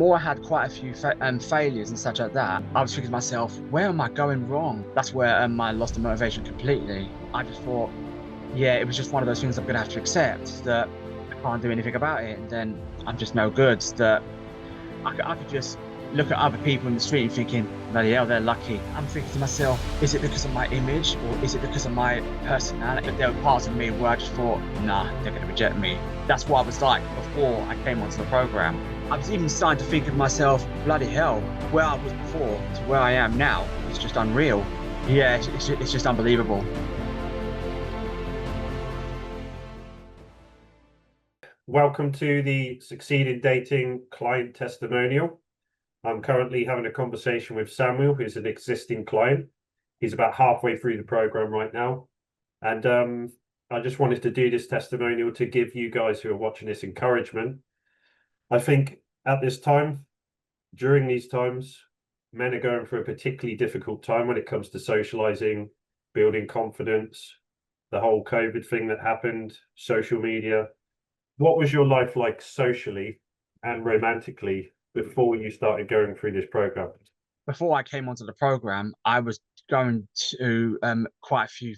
More I had quite a few failures and such like that, I was thinking to myself, where am I going wrong? That's where I lost the motivation completely. I just thought, yeah, it was just one of those things I'm gonna have to accept, that I can't do anything about it, and then I'm just no good. That I could just look at other people in the street and thinking, bloody hell, they're lucky. I'm thinking to myself, is it because of my image or is it because of my personality? There were parts of me where I just thought, nah, they're going to reject me. That's what I was like before I came onto the program. I was even starting to think of myself, bloody hell, where I was before to where I am now, it's just unreal. Yeah, it's just unbelievable. Welcome to the Succeed in Dating client testimonial. I'm currently having a conversation with Samuel, who's an existing client. He's about halfway through the program right now. And I just wanted to do this testimonial to give you guys who are watching this encouragement. I think at this time, during these times, men are going through a particularly difficult time when it comes to socializing, building confidence, the whole COVID thing that happened, social media. What was your life like socially and romantically before you started going through this program? Before I came onto the program, I was going to quite a few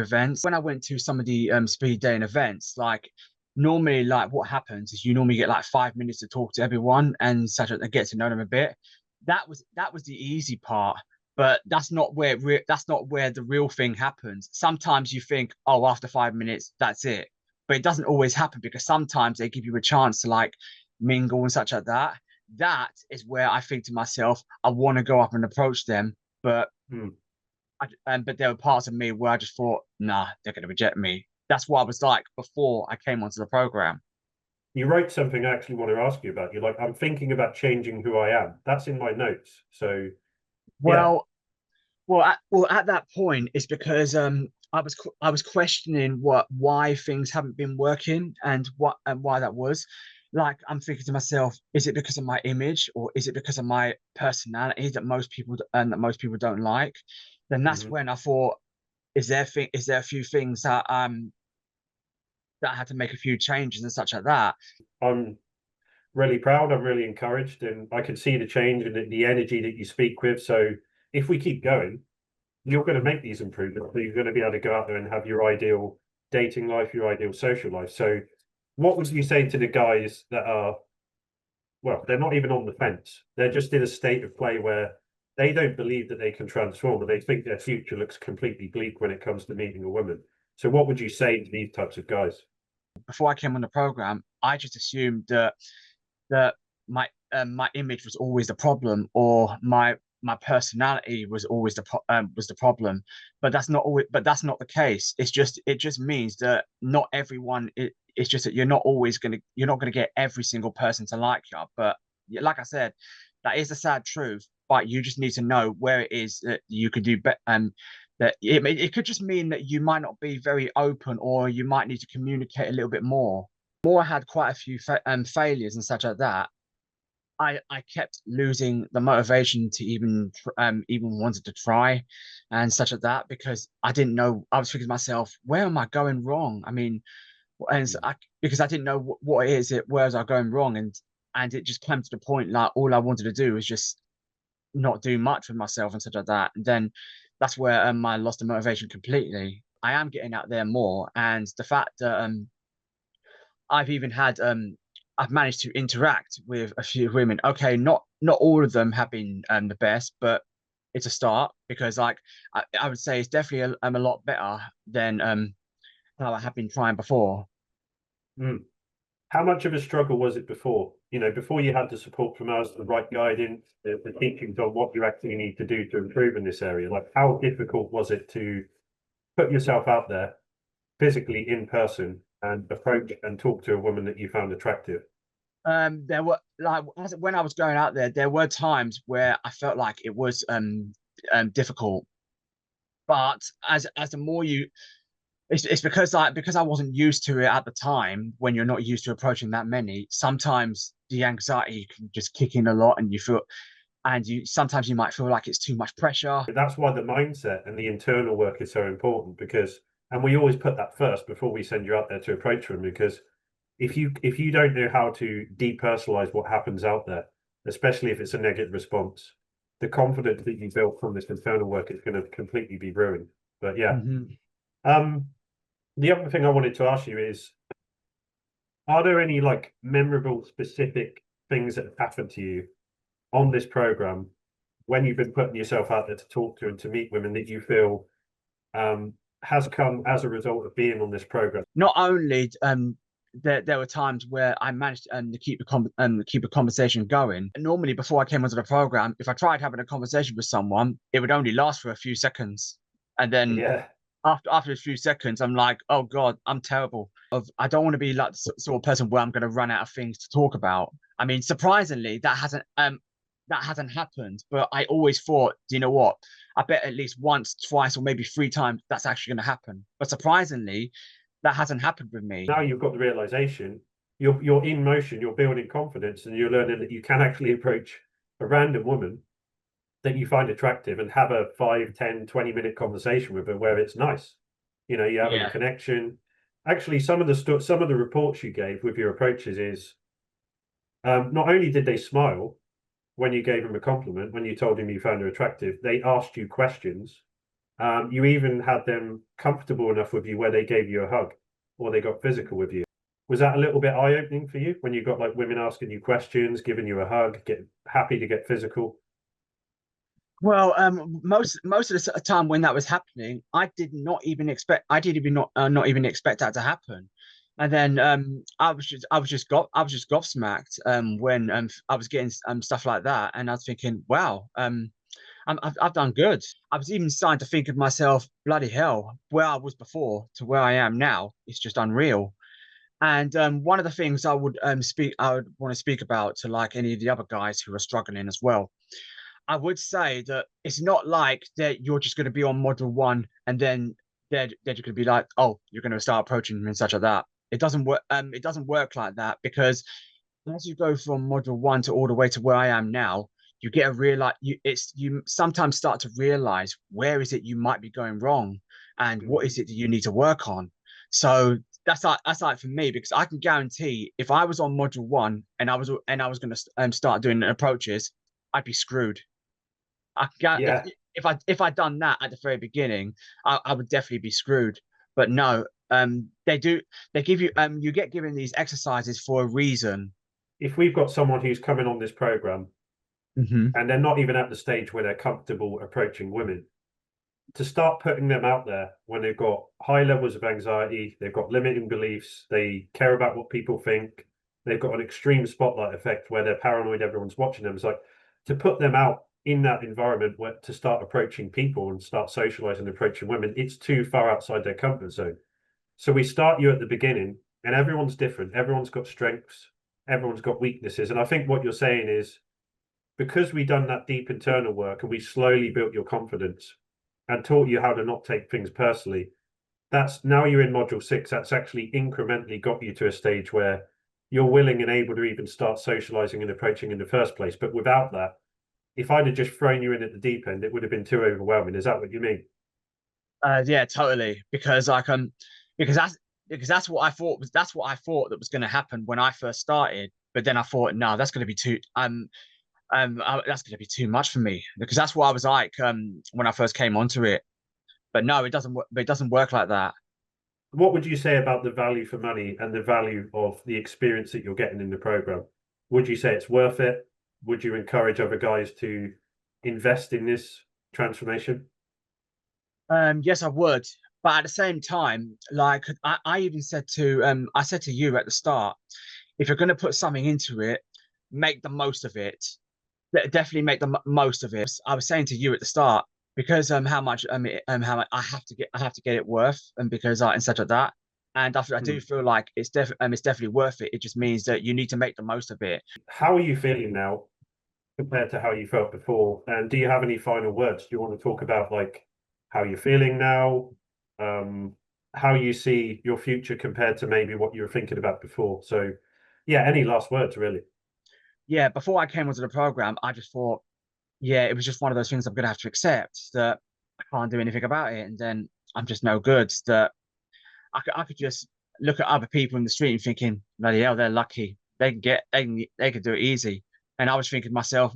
events. When I went to some of the speed dating events, like normally, like what happens is you normally get like 5 minutes to talk to everyone and such and get to know them a bit. That was the easy part, but that's not where the real thing happens. Sometimes you think, oh, after 5 minutes, that's it, but it doesn't always happen because sometimes they give you a chance to like mingle and such like that. That is where I think to myself, I want to go up and approach them, but but there were parts of me where I just thought, nah, they're going to reject me. That's what I was like before I came onto the program. You wrote something I actually want to ask you about. You're like, I'm thinking about changing who I am. That's in my notes. So, yeah. Well, at that point, it's because I was questioning why things haven't been working and why that was. Like I'm thinking to myself, is it because of my image or is it because of my personality that most people don't like? Then that's Mhm. when I thought, is there a few things that I had to make a few changes and such like that. I'm really proud. I'm really encouraged. And I can see the change and the energy that you speak with. So, if we keep going, you're going to make these improvements. You're going to be able to go out there and have your ideal dating life, your ideal social life. So, what would you say to the guys that are, well, they're not even on the fence? They're just in a state of play where they don't believe that they can transform, and they think their future looks completely bleak when it comes to meeting a woman. So, what would you say to these types of guys? Before I came on the program, I just assumed that my image was always the problem, or my personality was always the problem. But that's not the case. It just means that not everyone. It's just that you're not gonna get every single person to like you. But like I said, that is the sad truth. But you just need to know where it is that you could do better. That it could just mean that you might not be very open, or you might need to communicate a little bit more. More I had quite a few failures and such like that, I kept losing the motivation to even wanted to try and such like that, because I didn't know. I was thinking to myself, where am I going wrong? I mean, because I didn't know what it is, where was I going wrong, and it just came to the point like all I wanted to do was just not do much with myself and such like that. And then that's where I lost the motivation completely. I am getting out there more, and the fact that I've even had I've managed to interact with a few women. Okay, not all of them have been the best, but it's a start, because like I would say it's definitely a lot better than how I have been trying before. Mm. How much of a struggle was it before? Before you had the support from us, the right guidance, the teachings on what you actually need to do to improve in this area? Like, how difficult was it to put yourself out there physically in person and approach and talk to a woman that you found attractive? There were like when I was going out there, there were times where I felt like it was difficult, but as the more you it's because I wasn't used to it at the time. When you're not used to approaching that many, sometimes the anxiety can just kick in a lot, and you sometimes you might feel like it's too much pressure. That's why the mindset and the internal work is so important, because, and we always put that first before we send you out there to approach them, because if you don't know how to depersonalize what happens out there, especially if it's a negative response, the confidence that you built from this internal work is going to completely be ruined. But yeah. The other thing I wanted to ask you is, are there any like memorable specific things that have happened to you on this program when you've been putting yourself out there to talk to and to meet women that you feel has come as a result of being on this program? Not only there were times where I managed to keep a conversation going. Normally, before I came onto the program, if I tried having a conversation with someone, it would only last for a few seconds, and then Yeah. After a few seconds, I'm like, oh God, I'm terrible. I don't want to be like the sort of person where I'm going to run out of things to talk about. I mean, surprisingly, that hasn't happened. But I always thought, do you know what? I bet at least once, twice, or maybe three times that's actually going to happen. But surprisingly, that hasn't happened with me. Now you've got the realization, you're in motion, you're building confidence, and you're learning that you can actually approach a random woman that you find attractive and have a 5, 10, 20-minute conversation with her where it's nice. You know, you're having a connection. Actually, some of the reports you gave with your approaches is not only did they smile when you gave them a compliment, when you told them you found her attractive, they asked you questions. You even had them comfortable enough with you where they gave you a hug or they got physical with you. Was that a little bit eye-opening for you when you got like women asking you questions, giving you a hug, get happy to get physical? Well, most of the time when that was happening, I did not even expect. I did even not even expect that to happen. And then I was just gobsmacked when I was getting stuff like that, and I was thinking, wow, I've done good. I was even starting to think of myself, bloody hell, where I was before to where I am now, it's just unreal. And one of the things I would want to speak about to like any of the other guys who are struggling as well. I would say that it's not like that you're just going to be on module one and then they're just going to be like, oh, you're going to start approaching them and such like that. It doesn't work. It doesn't work like that, because as you go from module one to all the way to where I am now, you get a real you sometimes start to realize where is it you might be going wrong and what is it that you need to work on. So that's like for me, because I can guarantee if I was on module one and I was going to start doing approaches, I'd be screwed. Yeah. If I'd done that at the very beginning, I would definitely be screwed. But no, they give you you get given these exercises for a reason. If we've got someone who's coming on this program and they're not even at the stage where they're comfortable approaching women, to start putting them out there when they've got high levels of anxiety, they've got limiting beliefs, they care about what people think, they've got an extreme spotlight effect where they're paranoid, everyone's watching them. It's like, to put them out in that environment where to start approaching people and start socializing and approaching women, it's too far outside their comfort zone. So we start you at the beginning, and everyone's different. Everyone's got strengths, everyone's got weaknesses. And I think what you're saying is, because we done that deep internal work and we slowly built your confidence and taught you how to not take things personally, that's now you're in module 6. That's actually incrementally got you to a stage where you're willing and able to even start socializing and approaching in the first place. But without that, if I'd have just thrown you in at the deep end, it would have been too overwhelming. Is that what you mean? Yeah, totally. Because that's what I thought that was going to happen when I first started. But then I thought, no, that's going to be that's going to be too much for me, because that's what I was like when I first came onto it. But no, it doesn't. It doesn't work like that. What would you say about the value for money and the value of the experience that you're getting in the program? Would you say it's worth it? Would you encourage other guys to invest in this transformation? Yes, I would. But at the same time, like I even said to I said to you at the start, if you're going to put something into it, make the most of it. Definitely make the most of it. I was saying to you at the start, because how much how much I have to get it worth, and because and such like that. And I do feel like it's definitely worth it. It just means that you need to make the most of it. How are you feeling now compared to how you felt before? And do you have any final words? Do you want to talk about like how you're feeling now, how you see your future compared to maybe what you were thinking about before? So yeah, any last words really? Yeah, before I came onto the program, I just thought, yeah, it was just one of those things I'm gonna have to accept, that I can't do anything about it, and then I'm just no good. That I could just look at other people in the street and thinking, bloody hell, they're lucky. They can do it easy. And I was thinking to myself,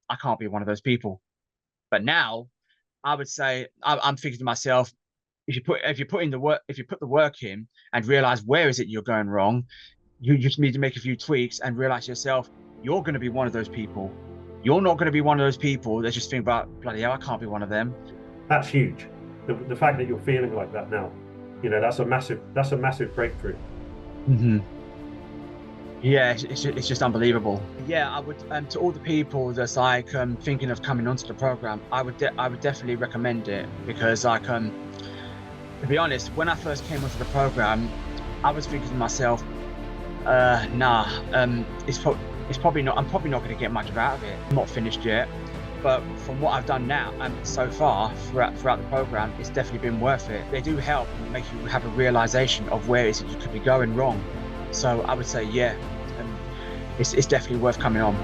I can't be one of those people. But now I would say I'm thinking to myself, if you put in the work, if you put the work in and realize where is it you're going wrong, you just need to make a few tweaks and realize yourself, you're going to be one of those people. You're not going to be one of those people that just think about, bloody hell, I can't be one of them. That's huge. The fact that you're feeling like that now, you know, that's a massive breakthrough. Mm-hmm. Yeah, it's just unbelievable. Yeah, I would, to all the people that's like thinking of coming onto the program, I would definitely recommend it, because like to be honest, when I first came onto the program, I was thinking to myself, it's probably not. I'm probably not going to get much out of it. I'm not finished yet, but from what I've done now and so far throughout the program, it's definitely been worth it. They do help make you have a realization of where is it you could be going wrong. So I would say, yeah, it's definitely worth coming on.